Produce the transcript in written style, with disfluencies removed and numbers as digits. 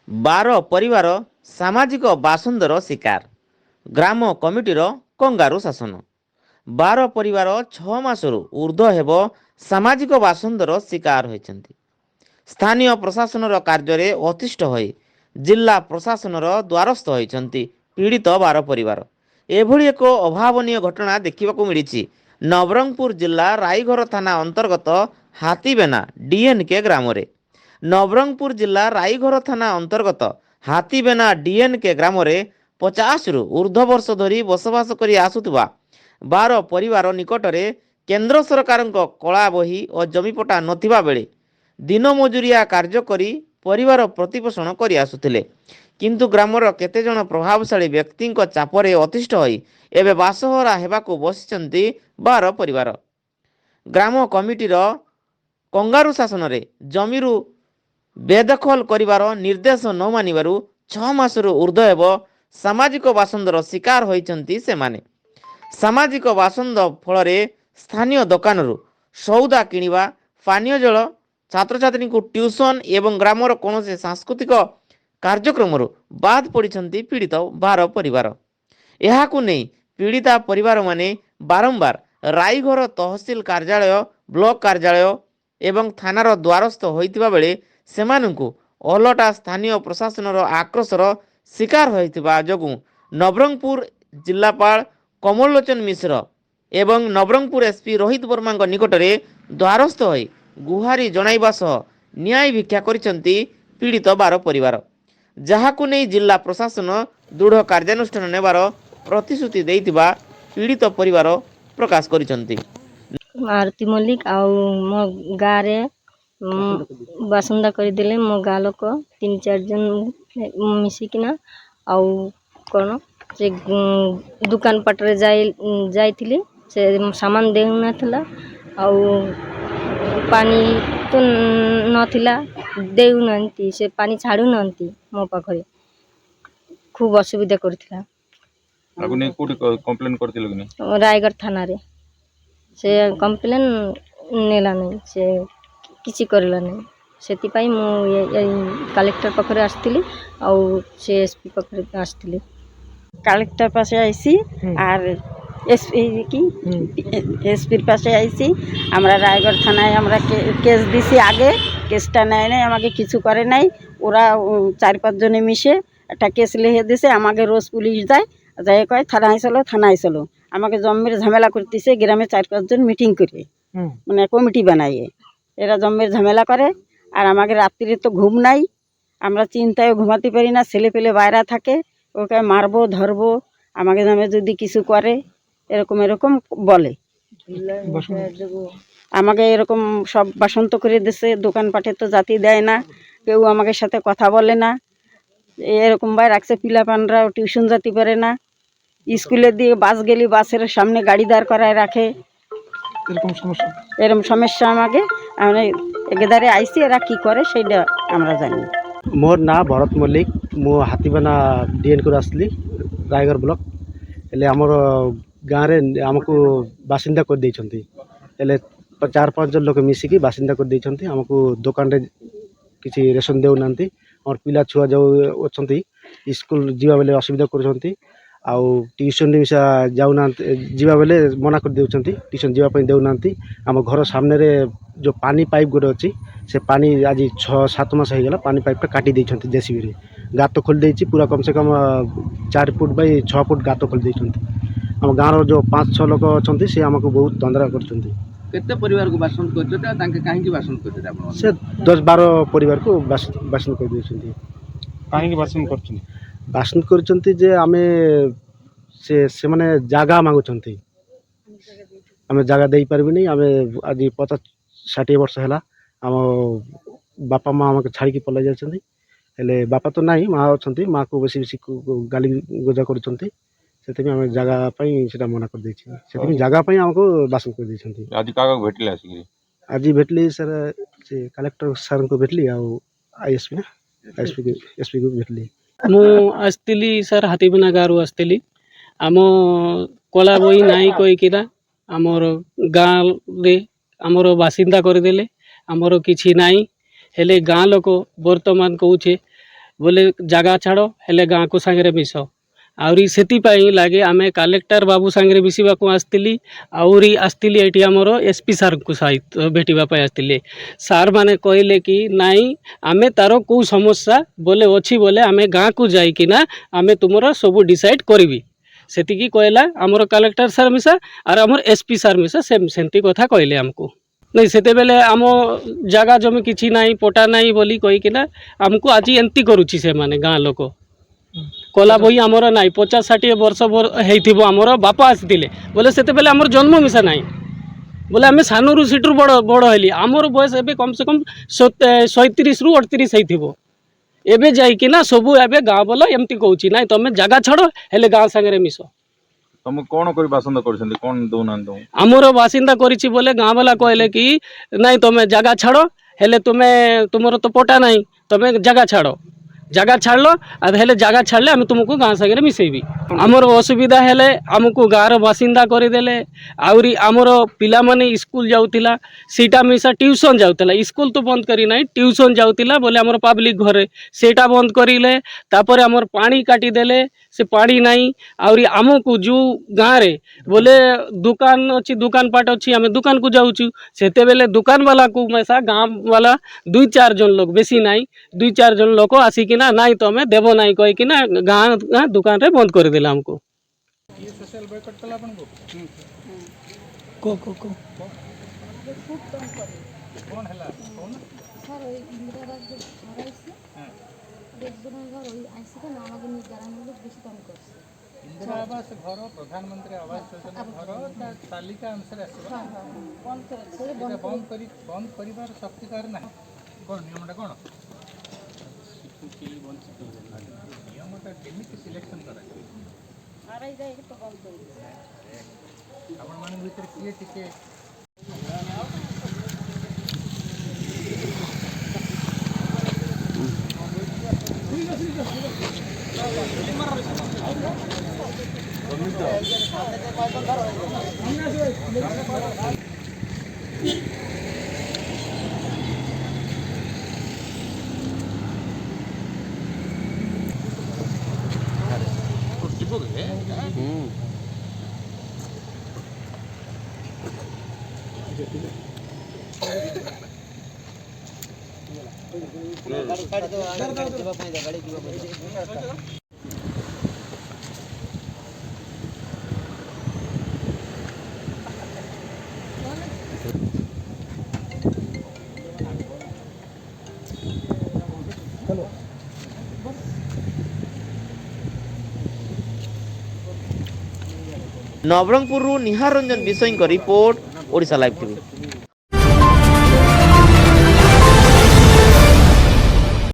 12 ପରିବାର ସାମାଜିକ ବାସନ୍ଦର ଶିକାର। ଗ୍ରାମ କମିଟିର କଙ୍ଗାରୁ ଶାସନ। 12 ପରିବାର 6 ମାସରୁ ଉର୍ଦ୍ଧ୍ୱ ହେବ ସାମାଜିକ ବାସନ୍ଦର ଶିକାର ହୋଇଛନ୍ତି। ସ୍ଥାନୀୟ ପ୍ରଶାସନର କାର୍ଯ୍ୟରେ ଅତିଷ୍ଠ ହୋଇ ଜିଲ୍ଲା ପ୍ରଶାସନର ଦ୍ୱାରସ୍ଥ ହୋଇଛନ୍ତି ପୀଡ଼ିତ 12 ପରିବାର। ଏଭଳି ଏକ ଅଭାବନୀୟ ଘଟଣା ଦେଖିବାକୁ ମିଳିଛି ନବରଙ୍ଗପୁର ଜିଲ୍ଲା ରାଇଘର ଥାନା ଅନ୍ତର୍ଗତ ହାତୀବେନା ଡିଏନ୍କେ ଗ୍ରାମରେ। ନବରଙ୍ଗପୁର ଜିଲ୍ଲା ରାଇଘର ଥାନା ଅନ୍ତର୍ଗତ ହାତୀବେନା ଡିଏନ୍କେ ଗ୍ରାମରେ 50ରୁ ଉର୍ଦ୍ଧ୍ୱ ବର୍ଷ ଧରି ବସବାସ କରି ଆସୁଥିବା 12 ପରିବାର ନିକଟରେ କେନ୍ଦ୍ର ସରକାରଙ୍କ କଳା ବହି ଓ ଜମିପଟା ନଥିବା ବେଳେ ଦିନ ମଜୁରିଆ କାର୍ଯ୍ୟ କରି ପରିବାର ପ୍ରତିପୋଷଣ କରି ଆସୁଥିଲେ। କିନ୍ତୁ ଗ୍ରାମର କେତେଜଣ ପ୍ରଭାବଶାଳୀ ବ୍ୟକ୍ତିଙ୍କ ଚାପରେ ଅତିଷ୍ଠ ହୋଇ ଏବେ ବାସହରା ହେବାକୁ ବସିଛନ୍ତି 12 ପରିବାର। ଗ୍ରାମ କମିଟିର କଙ୍ଗାରୁ ଶାସନରେ ଜମିରୁ ବେଦଖଲ କରିବାର ନିର୍ଦ୍ଦେଶ ନ ମାନିବାରୁ 6 ମାସରୁ ଉର୍ଦ୍ଧ୍ୱ ହେବ ସାମାଜିକ ବାସନ୍ଦର ଶିକାର ହୋଇଛନ୍ତି ସେମାନେ। ସାମାଜିକ ବାସନ୍ଦ ଫଳରେ ସ୍ଥାନୀୟ ଦୋକାନରୁ ସଉଦା କିଣିବା, ପାନୀୟ ଜଳ, ଛାତ୍ରଛାତ୍ରୀଙ୍କୁ ଟ୍ୟୁସନ୍ ଏବଂ ଗ୍ରାମର କୌଣସି ସାଂସ୍କୃତିକ କାର୍ଯ୍ୟକ୍ରମରୁ ବାଦ ପଡ଼ିଛନ୍ତି ପୀଡ଼ିତ 12 ପରିବାର। ଏହାକୁ ନେଇ ପୀଡ଼ିତା ପରିବାରମାନେ ବାରମ୍ବାର ରାଇଘର ତହସିଲ କାର୍ଯ୍ୟାଳୟ, ବ୍ଲକ କାର୍ଯ୍ୟାଳୟ ଏବଂ ଥାନାର ଦ୍ୱାରସ୍ଥ ହୋଇଥିବା ବେଳେ ସେମାନଙ୍କୁ ଓଲଟା ସ୍ଥାନୀୟ ପ୍ରଶାସନର ଆକ୍ରୋଶର ଶିକାର ହୋଇଥିବା ଯୋଗୁଁ ନବରଙ୍ଗପୁର ଜିଲ୍ଲାପାଳ କମଳ ଲୋଚନ ମିଶ୍ର ଏବଂ ନବରଙ୍ଗପୁର ଏସ୍ପି ରୋହିତ ବର୍ମାଙ୍କ ନିକଟରେ ଦ୍ୱାରସ୍ଥ ହୋଇ ଗୁହାରି ଜଣାଇବା ସହ ନ୍ୟାୟ ଭିକ୍ଷା କରିଛନ୍ତି ପୀଡ଼ିତ 12 ପରିବାର। ଯାହାକୁ ନେଇ ଜିଲ୍ଲା ପ୍ରଶାସନ ଦୃଢ଼ କାର୍ଯ୍ୟାନୁଷ୍ଠାନ ନେବାର ପ୍ରତିଶ୍ରୁତି ଦେଇଥିବା ପୀଡ଼ିତ ପରିବାର ପ୍ରକାଶ କରିଛନ୍ତି। ଆରତୀ ମଲ୍ଲିକ ଆଉ ମୋ ଗାଁରେ ବାସନ୍ଦା କରିଦେଲେ ମୋ ଗାଁ ଲୋକ 3-4 ଜଣ ମିଶିକିନା। ଆଉ କ'ଣ ସେ ଦୋକାନ ପାଟରେ ଯାଇଥିଲି, ସେ ସାମାନ ଦେଉନଥିଲା ଆଉ ପାଣି ତ ନଥିଲା, ଦେଉନାହାନ୍ତି, ସେ ପାଣି ଛାଡ଼ୁନାହାନ୍ତି ମୋ ପାଖରେ। ଖୁବ୍ ଅସୁବିଧା କରିଥିଲା। ରାୟଗଡ଼ ଥାନାରେ ସେ କମ୍ପ୍ଲେନ୍ ନେଲା ନାହିଁ, ସେ କିଛି କରିଲା ନାହିଁ। ସେଥିପାଇଁ ମୁଁ କଲେକ୍ଟର ପାଖରେ ଆସିଥିଲି ଆଉ ସେ ଏସ୍ପି ପାଖରେ ଆସିଥିଲି। कलेक्टर पास आईसी और एसपी की एसपी पास आईसी हमरा रायगढ़ थाना हमरा केस दिसी आगे केसटा নাই নাই আমাকে কিছু করে নাই। ওরা 4-5 জনে মিশে একটা কেস লিখে দিছে। আমাকে রোজ পুলিশ যায়, যাই কয় থানায় চলো। আমাকে জম্মের ঝামেলা করতেছে গ্রামে 4-5 জন মিটিং করে, মানে কমিটি বানাইয়ে এরা জম্মের ঝামেলা করে। আর আমাকে রাত্রিরে তো ঘুম নাই, আমরা চিন্তায় ঘুমাতে পারি না, ছেলে পেলে বাইরে থাকে, ওকে মারবো ধরবো, আমাকে নামে যদি কিছু করে এরকম এরকম বলে। আমাকে এরকম সব বাসন্ত করে দিছে, দোকানপাটে তো জাতি দেয় না, কেউ আমাকে সাথে কথা বলে না, এরকম ভাই রাখছে। পিলাপানরাও টিউশন যেতে পারে না, স্কুলের দিকে বাস গেলে বাসের সামনে গাড়ি দাঁড় করায় রাখে, এরকম সমস্যা আমাকে আমি একেদারে আইসি। এরা কি করে সেইটা আমরা জানি। मोर ना भरत मल्लिक, मु हाथीबाना डीएन को आसली रायगढ़ ब्लॉक। हेले आमर गाँव में आमको बासिंदा कर देइछंती। हेले 4-5 जन लोक मिसिकी बासिंदा कर देइछंती। आमको दुकान रे किसी रेशन देउ नांती, और पिला छुआ जो अछंती स्कूल जीवा बेले असुविधा करछंती, आउ ट्यूशन मिसा जाउ ना जीवा बेले मना कर देउछंती, ट्यूशन जीवा पई देउ नांती। आम घर सामने रे जो पानी पाइप गोटे अच्छी, से पानी आज 6-7 मास हो गला पानी पाइपटा काटी देइछंती जेसीबी रे। गात खोल देइछि पूरा कम से कम 4 फुट बाई 6 फुट गात खोल देइछंती। आम गाँव जो 5-6 लोक अछंती से हमको बहुत तंद्रा करछंती। केते परिवार को बासन करछते तांके काहे की बासन करछते आपण से 10-12 परिवार को बासन कर देइछंती। काहे की बासन करछन बासन करछंती जे आमे से माने जागा मांगुछंती, आमे जागा देई परबी नै। आमे आज 50-60 वर्ष हैला आम बापा माँ आमके छाड़ी पलाई जाइछंती। हेले बापा तो नाही, माँ अछंती, माँ को बेसी बेसी गाली गोजा करछंती। सेते आमे जागा पई सेटा मना कर देछि, सेते जागा पई हमको बासन कर देछंती। आज काका भेटले आसी आज भेटली सर, से कलेक्टर सर को भेटली आ आईएसपी ना एसपी को भेटली। मु आसतिली सर हाथीबना गारू आसतिली। आम कला बही नाही कहीकिना आमर गाँ रे आमर बासिंदा करदेले, आमर किछि नाही। हेले गाँ लोक वर्तमान कहूछे बोले जगह छाड़ हेले गाँ को सांगे मिस आउरी सेतिपाई लागे आमे कलेक्टर बाबू सांगे मिसिबाकू आसतिली आउरी आसतिली एटी हमर एसपी सार को सहित भेटिबा पाई आसतिले सार माने कहले कि नाई आमे तारो को समस्या बोले अछि बोले आमे गाँ को जाई कि ना आमे तुमरो सब डिसाइड करबी सेतिकी कहला हमर कलेक्टर सार मिसा और हमर एसपी सार मिसा सेमती कथा कहले हमको नहीं सेते बेले आम जगह जमी किछि नाही पटा नाही बोली कहि कि ना हमको आज एंती करूछि से माने गाँ लोक कला बही आमर नाई 50-60 वर्ष होइथिबो आमर बापा आसीथिले बोले सेते बेले आमर जन्म मिसा नाही बोले आमे सानरू सीटू बड़ बड़ हेली आमर बयस एबे कम से कम 37 रु 38 होइथिबो एबे जाई कि ना सबु एबे गाँ बोला एमती कहूछि नाई तमे जगह छाड़ हेले गाँ संगे मिस तुम कौन कर बासिंदा कर कौन दौना दो आमर बासिंदा करिछि बोले गाँ वाला कहले कि नाई तमे जगह छाड़ हेले तुमे तुमर तो पटा नाही तमे जगह छाड़ जगह छाड़ल आर हेले जगह छाड़ले आम तुमको गाँ संगे मिसेबी आमर असुविधा हेले आमको गाँर बासिंदा करदेले आउरी आमर पिला माने स्कूल जाउतिला सीटा मिसा ट्यूशन जाउतिला स्कूल तो बंद करी नाही ट्यूशन जाउतिला बोले आमर पब्लिक घरे सेटा बंद करिले तापर आमर पानी काटी देले से पानी नाही आउरी आमको जो गाँ रे बोले दुकान अच्छी दुकान पाट अच्छी आम दुकान को जाऊँ सेते बेले दुकान वाला को मैसा गाँ वाला 2-4 जन लोग बेसी नाई 2-4 जन लोग आसिकिना नाई तो हमें देव नाई कहीकिना गाँ दुकान रे बंद कर देला हमको इंदिरा आवास घर प्रधानमंत्री आवास योजना घर तालिका अनुसार आसो बंद कर शक्ति कार ना कौन नियमटा कौन नियमटा केमिति सिलेक्शन करा आपण मान भीतर किए टिके नवरंगपुर निहार रंजन विषय रिपोर्ट ओडिशा लाइव टीवी।